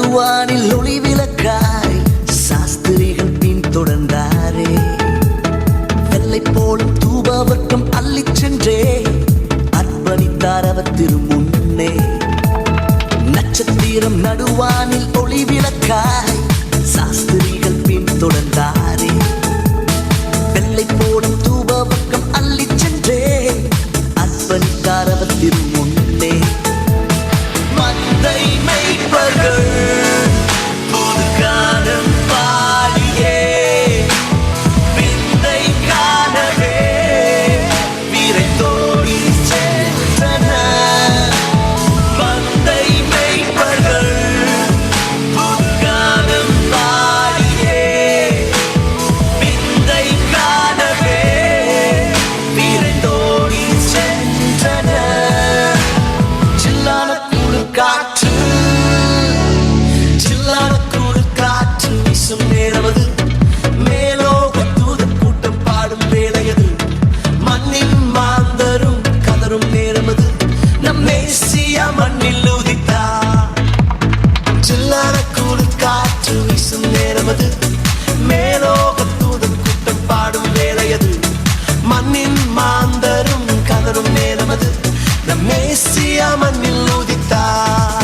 நடுவானில் ஒளி விளக்காய் சாஸ்திரிகள் பின் தொடர்ந்தாரே. வெள்ளை போலும் தூபவர்க்கம் அள்ளிச் சென்றே அர்ப்பணித்தார் அவர் திருமுன்னே. நட்சத்திரம் நடுவானில் ஒளி விளக்காய் சாஸ்திரிகள் பின் தொடர்ந்தாரே. வெள்ளை போடும் தூபவர்க்கம் அள்ளிச் சென்றே அர்ப்பணித்தார் அவர் திருமுன்னே. மந்தை மேய்ப்பர்கள் புது காலம் பாடியே விந்தை காணவே விரைந்தோடி சென்றனர். மந்தை மேய்ப்பர்கள் புது காலம் பாடியே விந்தை காணவே விரைந்தோடி சென்றனர். சில்லான காற்று சில்லான குளிர் காற்று வீசும் நேரமது. மேலோக தூதர் கூட்டம் பாடும் வேளையது. மண்ணின் மாந்தரும் கதரும் நேரமது. நம் மேசியா மண்ணில் உதித்தார். சில்லான குளிர் காற்று வீசும் நேரமது. மேலோக தூதர் கூட்டம் பாடும் வேளையது. மண்ணின் மாந்தரும் கதரும் நேரமது. நம் மேசியா மண்ணில் உதித்தார்.